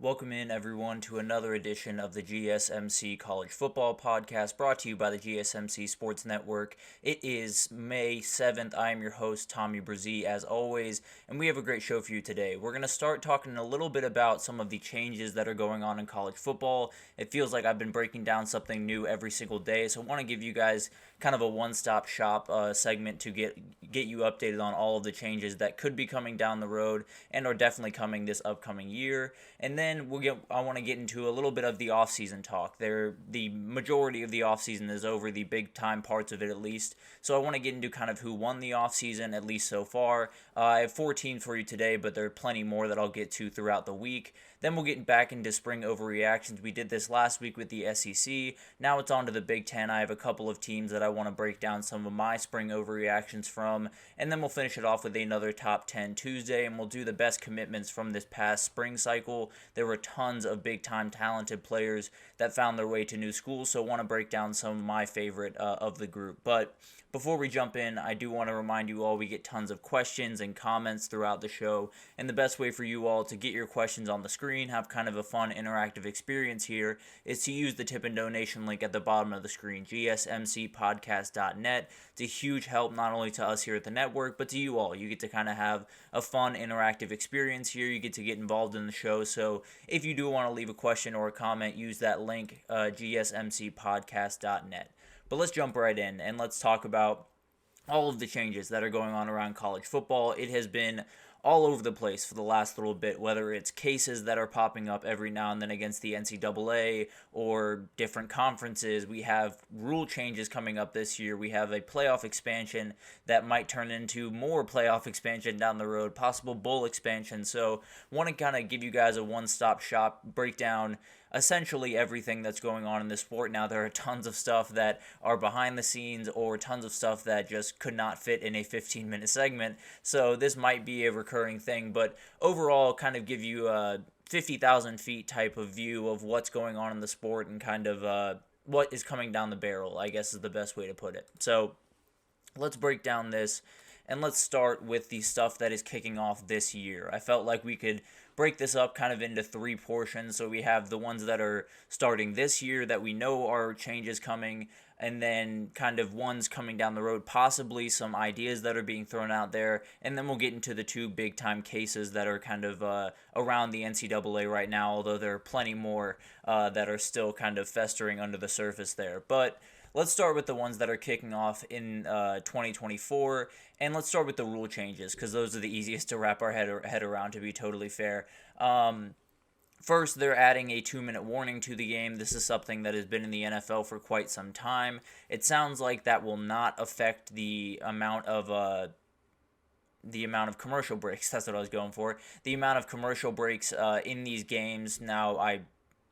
Welcome in, everyone, to another edition of the GSMC College Football Podcast, brought to you by the GSMC Sports Network. It is May 7th. I am your host, Tommy Brzee, as always, and we have a great show for you today. We're going to start talking a little bit about some of the changes that are going on in college football. It feels like I've been breaking down something new every single day, so I want to give you guys kind of a one-stop shop segment to get you updated on all of the changes that could be coming down the road and are definitely coming this upcoming year. And then I want to get into a little bit of the off-season talk. The majority of the off-season is over, the big-time parts of it at least. So I want to get into kind of who won the off-season, at least so far. I have 4 teams for you today, but there are plenty more that I'll get to throughout the week. Then we'll get back into spring overreactions. We did this last week with the SEC. Now it's on to the Big Ten. I have a couple of teams that I want to break down some of my spring overreactions from. And then we'll finish it off with another Top 10 Tuesday, and we'll do the best commitments from this past spring cycle. There were tons of big-time talented players that found their way to new schools, so I want to break down some of my favorite of the group. But before we jump in, I do want to remind you all we get tons of questions and comments throughout the show, and the best way for you all to get your questions on the screen, have kind of a fun interactive experience here, is to use the tip and donation link at the bottom of the screen, gsmcpodcast.net. It's a huge help not only to us here at the network, but to you all. You get to kind of have a fun interactive experience here. You get to get involved in the show, so if you do want to leave a question or a comment, use that link, gsmcpodcast.net. But let's jump right in and let's talk about all of the changes that are going on around college football. It has been all over the place for the last little bit, whether it's cases that are popping up every now and then against the NCAA or different conferences. We have rule changes coming up this year. We have a playoff expansion that might turn into more playoff expansion down the road, possible bowl expansion. So I want to kind of give you guys a one-stop shop breakdown essentially everything that's going on in the sport. Now, there are tons of stuff that are behind the scenes or tons of stuff that just could not fit in a 15-minute segment, so this might be a recurring thing, but overall kind of give you a 50,000 feet type of view of what's going on in the sport and kind of what is coming down the barrel, I guess is the best way to put it. So let's break down this, and let's start with the stuff that is kicking off this year. I felt like we could break this up kind of into 3 portions. So we have the ones that are starting this year that we know are changes coming, and then kind of ones coming down the road, possibly some ideas that are being thrown out there, and then we'll get into the 2 big-time cases that are kind of around the NCAA right now, although there are plenty more that are still kind of festering under the surface there. But let's start with the ones that are kicking off in 2024, and let's start with the rule changes, because those are the easiest to wrap our head around, to be totally fair. First, they're adding a 2-minute warning to the game. This is something that has been in the NFL for quite some time. It sounds like that will not affect the amount of commercial breaks. That's what I was going for. The amount of commercial breaks in these games. Now, I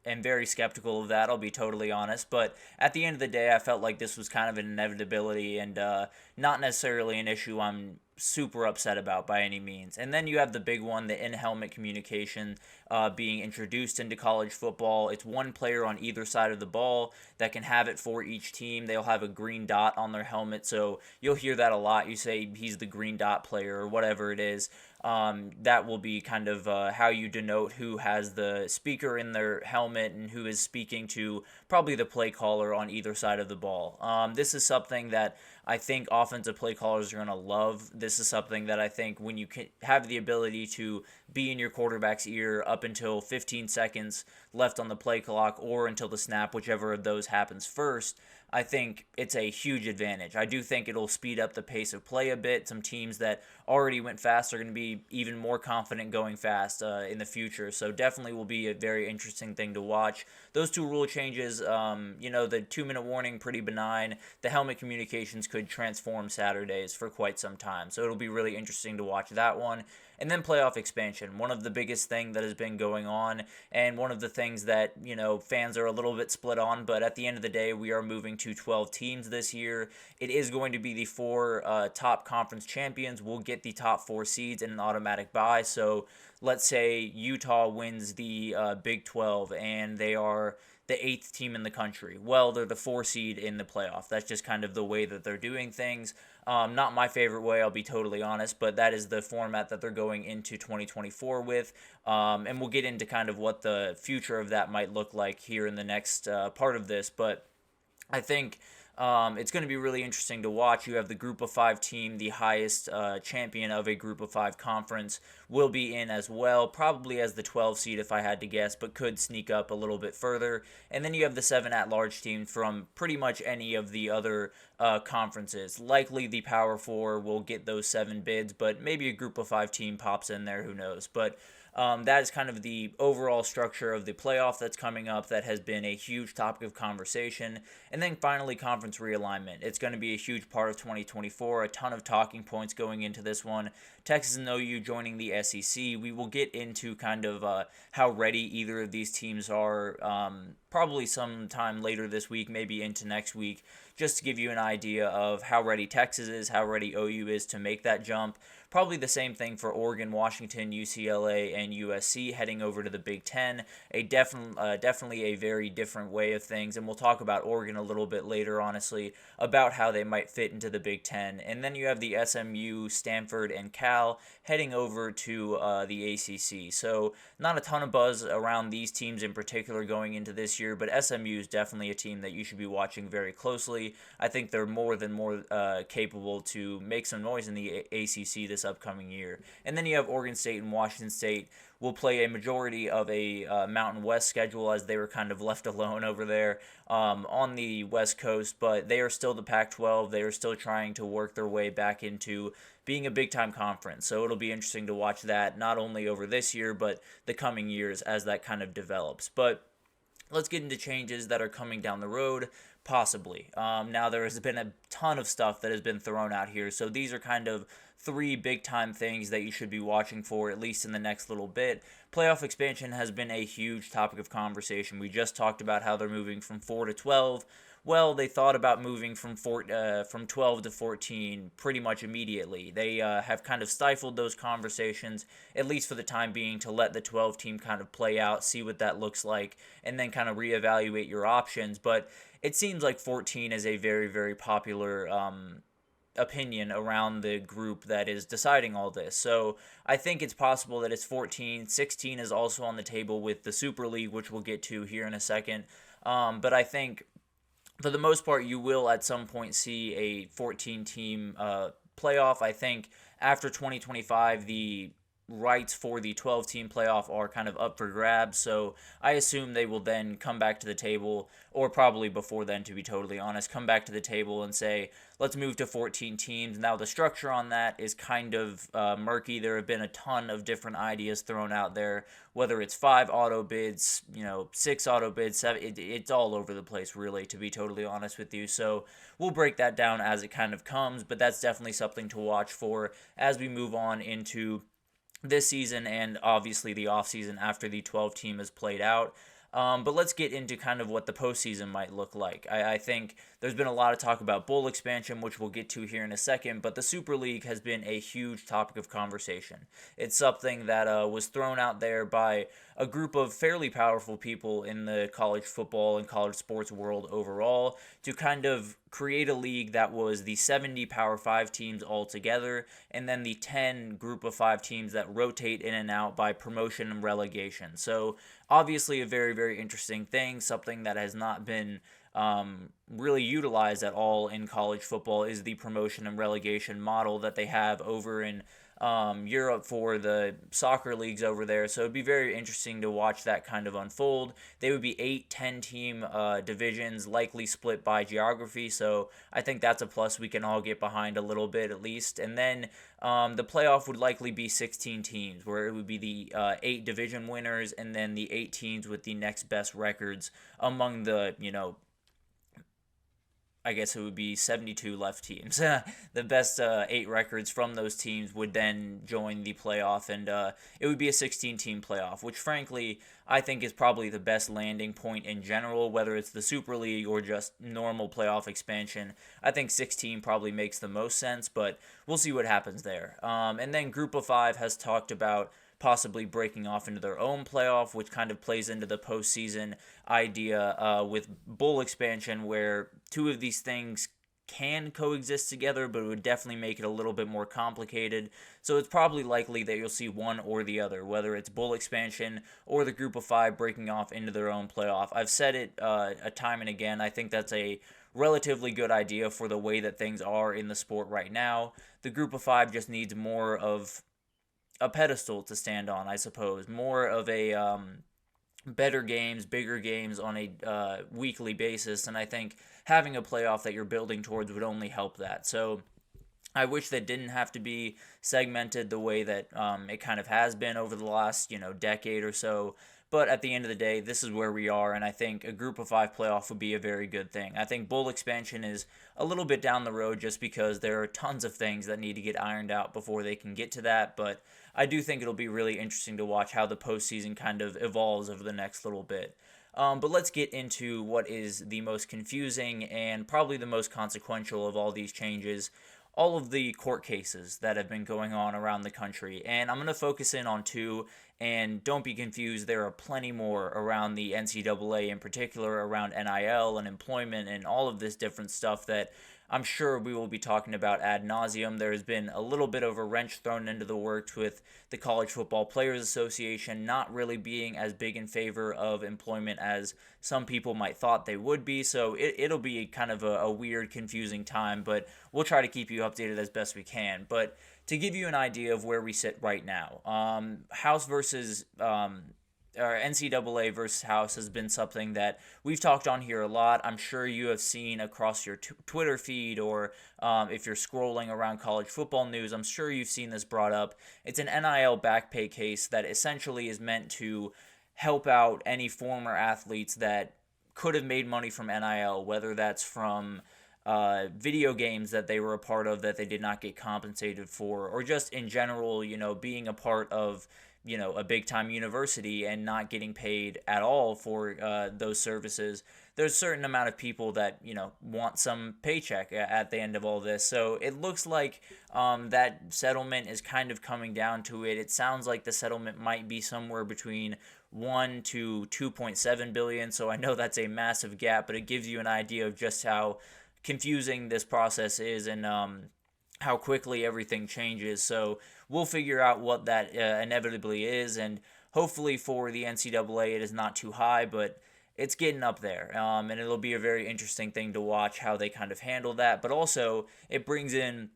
am very skeptical of that, I'll be totally honest, but at the end of the day, I felt like this was kind of an inevitability and not necessarily an issue I'm super upset about by any means. And then you have the big one, the in-helmet communication being introduced into college football. It's one player on either side of the ball that can have it for each team. They'll have a green dot on their helmet, so you'll hear that a lot. You say he's the green dot player or whatever it is. That will be kind of how you denote who has the speaker in their helmet and who is speaking to probably the play caller on either side of the ball. This is something that I think offensive play callers are going to love. This is something that I think when you can have the ability to be in your quarterback's ear up until 15 seconds left on the play clock or until the snap, whichever of those happens first, I think it's a huge advantage. I do think it'll speed up the pace of play a bit. Some teams that already went fast are going to be even more confident going fast in the future. So definitely will be a very interesting thing to watch. Those 2 rule changes, the 2-minute warning, pretty benign. The helmet communications could transform Saturdays for quite some time. So it'll be really interesting to watch that one. And then playoff expansion, one of the biggest things that has been going on, and one of the things that, fans are a little bit split on, but at the end of the day, we are moving to 12 teams this year. It is going to be the 4 top conference champions. We'll get the top 4 seeds in an automatic bye, so let's say Utah wins the Big 12, and they are the 8th team in the country. Well, they're the 4 seed in the playoff. That's just kind of the way that they're doing things. Not my favorite way, I'll be totally honest, but that is the format that they're going into 2024 with. And we'll get into kind of what the future of that might look like here in the next part of this. But I think it's going to be really interesting to watch. You have the Group of 5 team, the highest champion of a Group of 5 conference, will be in as well, probably as the 12 seed if I had to guess, but could sneak up a little bit further. And then you have the 7 at-large teams from pretty much any of the other conferences. Likely the Power 4 will get those 7 bids, but maybe a Group of 5 team pops in there, who knows. But that is kind of the overall structure of the playoff that's coming up that has been a huge topic of conversation. And then finally, conference realignment. It's going to be a huge part of 2024, a ton of talking points going into this one. Texas and OU joining the SEC. We will get into kind of how ready either of these teams are probably sometime later this week, maybe into next week, just to give you an idea of how ready Texas is, how ready OU is to make that jump. Probably the same thing for Oregon, Washington, UCLA, and USC heading over to the Big Ten. Definitely a very different way of things, and we'll talk about Oregon a little bit later, honestly, about how they might fit into the Big Ten. And then you have the SMU, Stanford, and Cal heading over to the ACC. So not a ton of buzz around these teams in particular going into this year, but SMU is definitely a team that you should be watching very closely. I think they're more capable to make some noise in the ACC this upcoming year. And then you have Oregon State and Washington State will play a majority of a Mountain West schedule, as they were kind of left alone over there on the West Coast, but they are still the Pac-12. They are still trying to work their way back into being a big-time conference. So it'll be interesting to watch that, not only over this year, but the coming years as that kind of develops. But let's get into changes that are coming down the road, possibly. Now, there has been a ton of stuff that has been thrown out here, so these are kind of 3 big-time things that you should be watching for, at least in the next little bit. Playoff expansion has been a huge topic of conversation. We just talked about how they're moving from 4 to 12. Well, they thought about moving from 12 to 14 pretty much immediately. They have kind of stifled those conversations, at least for the time being, to let the 12 team kind of play out, see what that looks like, and then kind of reevaluate your options. But it seems like 14 is a very, very popular opinion around the group that is deciding all this. So I think it's possible that it's 14. 16 is also on the table with the Super League, which we'll get to here in a second. But I think for the most part, you will at some point see a 14-team playoff. I think after 2025, the rights for the 12-team playoff are kind of up for grabs, so I assume they will then come back to the table, or probably before then, to be totally honest, come back to the table and say, let's move to 14 teams. Now, the structure on that is kind of murky. There have been a ton of different ideas thrown out there, whether it's 5 auto bids, 6 auto bids, 7, it's all over the place, really, to be totally honest with you. So we'll break that down as it kind of comes, but that's definitely something to watch for as we move on into this season and obviously the offseason after the 12 team has played out. But let's get into kind of what the postseason might look like. I think there's been a lot of talk about bowl expansion, which we'll get to here in a second, but the Super League has been a huge topic of conversation. It's something that was thrown out there by a group of fairly powerful people in the college football and college sports world overall to kind of create a league that was the 70 Power 5 teams all together, and then the 10 Group of 5 teams that rotate in and out by promotion and relegation. So obviously a very, very interesting thing, something that has not been really utilized at all in college football is the promotion and relegation model that they have over in Europe for the soccer leagues over there. So it'd be very interesting to watch that kind of unfold. They would be 8, 10-team divisions, likely split by geography. So I think that's a plus we can all get behind a little bit at least. And then the playoff would likely be 16 teams, where it would be the 8 division winners and then the 8 teams with the next best records among the, I guess it would be 72 left teams. The best 8 records from those teams would then join the playoff, and it would be a 16-team playoff, which frankly I think is probably the best landing point in general, whether it's the Super League or just normal playoff expansion. I think 16 probably makes the most sense, but we'll see what happens there. And then Group of 5 has talked about possibly breaking off into their own playoff, which kind of plays into the postseason idea with bowl expansion, where two of these things can coexist together, but it would definitely make it a little bit more complicated. So it's probably likely that you'll see one or the other, whether it's bowl expansion or the group of five breaking off into their own playoff. I've said it a time and again. I think that's a relatively good idea for the way that things are in the sport right now. The group of five just needs more of a pedestal to stand on, I suppose. More of a better games, bigger games on a weekly basis, and I think having a playoff that you're building towards would only help that. So I wish that didn't have to be segmented the way that it kind of has been over the last, decade or so. But at the end of the day, this is where we are, and I think a group of five playoff would be a very good thing. I think bowl expansion is a little bit down the road just because there are tons of things that need to get ironed out before they can get to that. But I do think it'll be really interesting to watch how the postseason kind of evolves over the next little bit. But let's get into what is the most confusing and probably the most consequential of all these changes. All of the court cases that have been going on around the country. And I'm going to focus in on two, and don't be confused, there are plenty more around the NCAA, in particular around NIL and employment and all of this different stuff that I'm sure we will be talking about ad nauseum. There has been a little bit of a wrench thrown into the works with the College Football Players Association not really being as big in favor of employment as some people might thought they would be. So it'll be kind of a weird, confusing time, but we'll try to keep you updated as best we can. But to give you an idea of where we sit right now, House versus or NCAA versus House has been something that we've talked on here a lot. I'm sure you have seen across your Twitter feed, or if you're scrolling around college football news, I'm sure you've seen this brought up. It's an NIL back pay case that essentially is meant to help out any former athletes that could have made money from NIL, whether that's from video games that they were a part of that they did not get compensated for, or just in general, being a part of a big time university and not getting paid at all for those services. There's a certain amount of people that, want some paycheck at the end of all this. So it looks like that settlement is kind of coming down to it. It sounds like the settlement might be somewhere between 1 to 2.7 billion. So I know that's a massive gap, but it gives you an idea of just how confusing this process is and how quickly everything changes. So we'll figure out what that inevitably is, and hopefully for the NCAA it is not too high, but it's getting up there, and it'll be a very interesting thing to watch how they kind of handle that. But also it brings in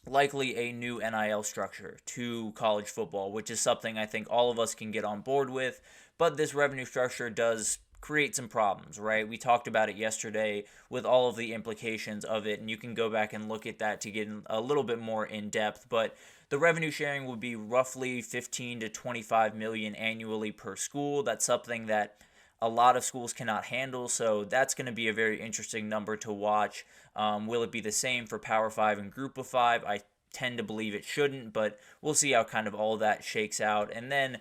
likely a new NIL structure to college football, which is something I think all of us can get on board with, but this revenue structure does create some problems, right? We talked about it yesterday with all of the implications of it, and you can go back and look at that to get a little bit more in depth, but the revenue sharing would be roughly 15 to 25 million annually per school. That's something that a lot of schools cannot handle, so that's going to be a very interesting number to watch. Will it be the same for Power 5 and Group of 5? I tend to believe it shouldn't, but we'll see how kind of all that shakes out. And then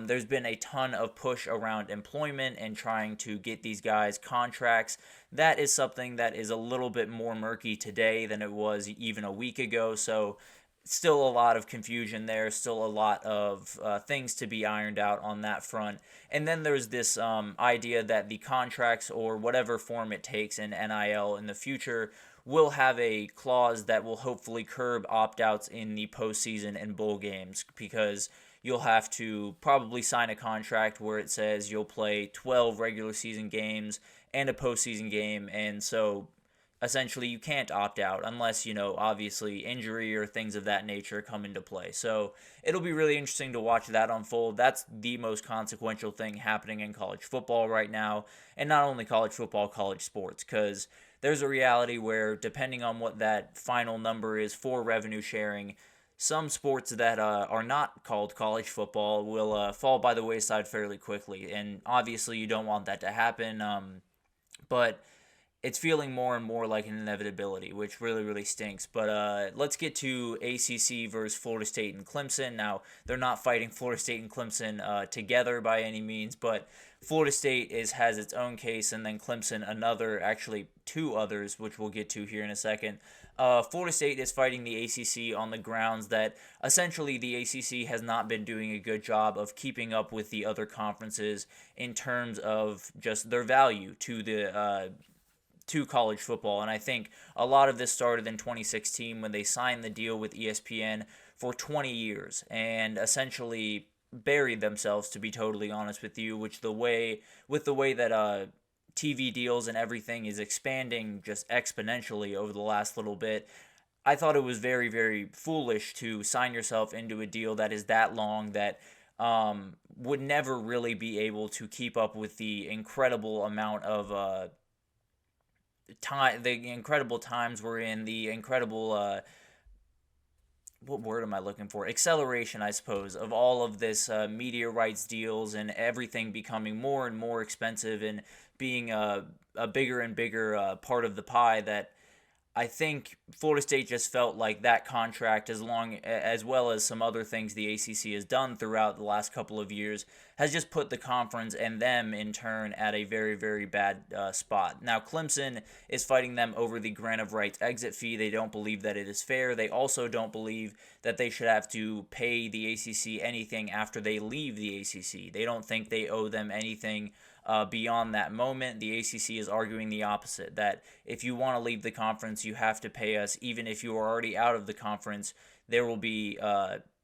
there's been a ton of push around employment and trying to get these guys contracts. That is something that is a little bit more murky today than it was even a week ago, so still a lot of confusion there, still a lot of things to be ironed out on that front. And then there's this idea that the contracts, or whatever form it takes in NIL in the future, will have a clause that will hopefully curb opt-outs in the postseason and bowl games, because you'll have to probably sign a contract where it says you'll play 12 regular season games and a postseason game, and so essentially you can't opt out unless, obviously injury or things of that nature come into play. So it'll be really interesting to watch that unfold. That's the most consequential thing happening in college football right now, and not only college football, college sports, because there's a reality where, depending on what that final number is for revenue sharing, some sports that are not called college football will fall by the wayside fairly quickly, and obviously you don't want that to happen, but it's feeling more and more like an inevitability, which really, really stinks. But let's get to ACC versus Florida State and Clemson. Now, they're not fighting Florida State and Clemson together by any means, but Florida State has its own case, and then Clemson another, actually two others, which we'll get to here in a second. Florida State is fighting the ACC on the grounds that essentially the ACC has not been doing a good job of keeping up with the other conferences in terms of just their value to college football. And I think a lot of this started in 2016 when they signed the deal with ESPN for 20 years and essentially buried themselves, to be totally honest with you, with the way that TV deals and everything is expanding just exponentially over the last little bit. I thought it was very, very foolish to sign yourself into a deal that is that long that would never really be able to keep up with the incredible amount of the incredible times we're in, the incredible what word am I looking for? Acceleration, I suppose, of all of this media rights deals and everything becoming more and more expensive and being a bigger and bigger part of the pie. That I think Florida State just felt like that contract, as well as some other things the ACC has done throughout the last couple of years, has just put the conference and them in turn at a very, very bad spot. Now, Clemson is fighting them over the grant of rights exit fee. They don't believe that it is fair. They also don't believe that they should have to pay the ACC anything after they leave the ACC. They don't think they owe them anything beyond that moment. The ACC is arguing the opposite, that if you want to leave the conference, you have to pay us. Even if you are already out of the conference, there will be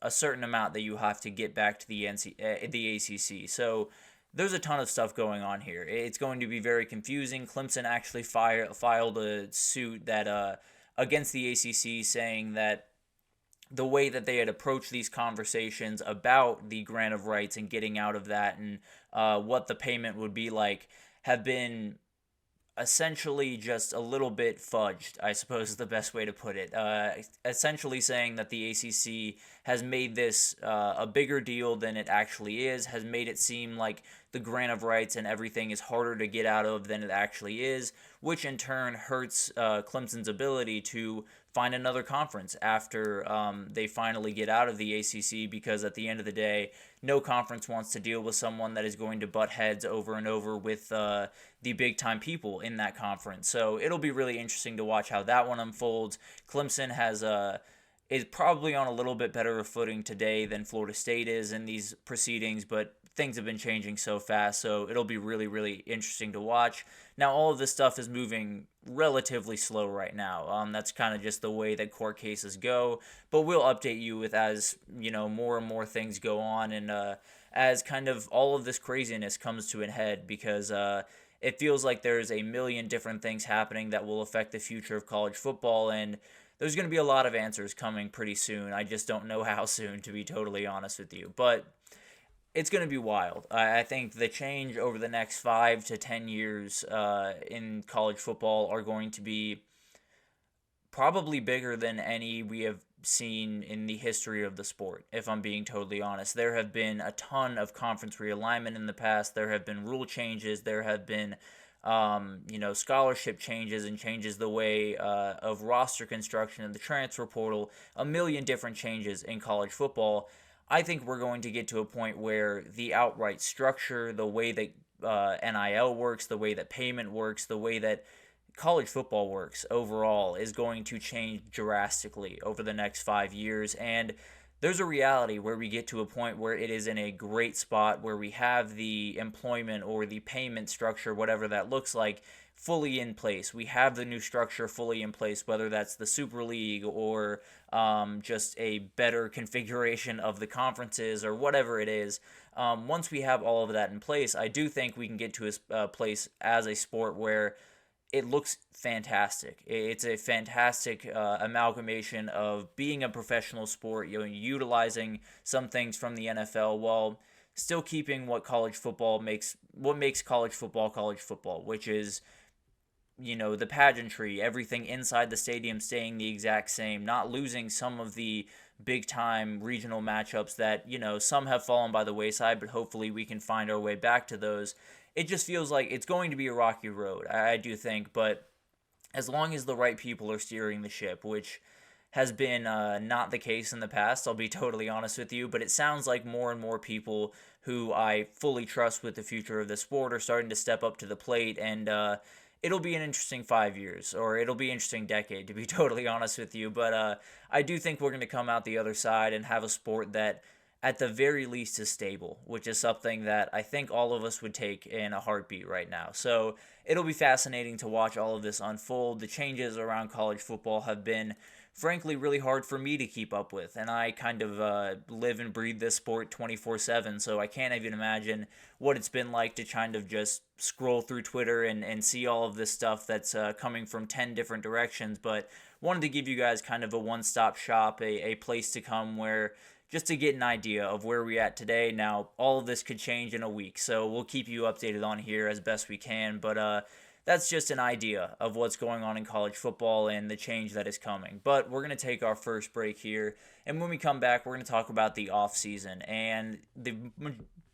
a certain amount that you have to get back to the ACC. So there's a ton of stuff going on here. It's going to be very confusing. Clemson actually filed a suit that against the ACC, saying that the way that they had approached these conversations about the grant of rights and getting out of that and what the payment would be like have been essentially just a little bit fudged, I suppose is the best way to put it. Essentially saying that the ACC has made this a bigger deal than it actually is, has made it seem like the grant of rights and everything is harder to get out of than it actually is, which in turn hurts Clemson's ability to find another conference after they finally get out of the ACC, because at the end of the day, no conference wants to deal with someone that is going to butt heads over and over with the big-time people in that conference. So it'll be really interesting to watch how that one unfolds. Clemson is probably on a little bit better of footing today than Florida State is in these proceedings, but things have been changing so fast, so it'll be really, really interesting to watch. Now, all of this stuff is moving relatively slow right now. That's kind of just the way that court cases go, but we'll update you with as, more and more things go on and as kind of all of this craziness comes to an head, because it feels like there's a million different things happening that will affect the future of college football, and there's going to be a lot of answers coming pretty soon. I just don't know how soon, to be totally honest with you, but it's going to be wild. I think the change over the next 5 to 10 years in college football are going to be probably bigger than any we have seen in the history of the sport, if I'm being totally honest. There have been a ton of conference realignment in the past. There have been rule changes. There have been scholarship changes and changes the way of roster construction and the transfer portal, a million different changes in college football. I think we're going to get to a point where the outright structure, the way that NIL works, the way that payment works, the way that college football works overall is going to change drastically over the next 5 years. And there's a reality where we get to a point where it is in a great spot, where we have the employment or the payment structure, whatever that looks like, fully in place. We have the new structure fully in place, whether that's the Super League or just a better configuration of the conferences or whatever it is. Once we have all of that in place, I do think we can get to a place as a sport where it looks fantastic. It's a fantastic amalgamation of being a professional sport, utilizing some things from the NFL while still keeping what makes college football, which is the pageantry, everything inside the stadium staying the exact same, not losing some of the big-time regional matchups that, some have fallen by the wayside, but hopefully we can find our way back to those. It just feels like it's going to be a rocky road, I do think, but as long as the right people are steering the ship, which has been not the case in the past, I'll be totally honest with you, but it sounds like more and more people who I fully trust with the future of the sport are starting to step up to the plate, and it'll be an interesting 5 years, or it'll be an interesting decade, to be totally honest with you. But I do think we're going to come out the other side and have a sport that, at the very least, is stable, which is something that I think all of us would take in a heartbeat right now. So it'll be fascinating to watch all of this unfold. The changes around college football have been, frankly, really hard for me to keep up with, and I kind of live and breathe this sport 24/7, so I can't even imagine what it's been like to kind of just scroll through Twitter and see all of this stuff that's coming from 10 different directions. But wanted to give you guys kind of a one-stop shop, a place to come where, just to get an idea of where we're at today. Now, all of this could change in a week, so we'll keep you updated on here as best we can, but that's just an idea of what's going on in college football and the change that is coming. But we're going to take our first break here, and when we come back, we're going to talk about the offseason. And the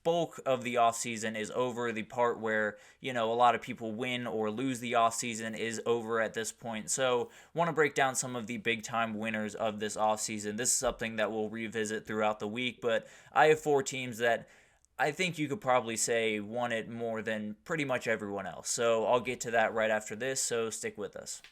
bulk of the offseason is over. The part where, a lot of people win or lose the offseason is over at this point. So want to break down some of the big time winners of this offseason. This is something that we'll revisit throughout the week, but I have 4 teams that I think you could probably say won it more than pretty much everyone else. So I'll get to that right after this, so stick with us.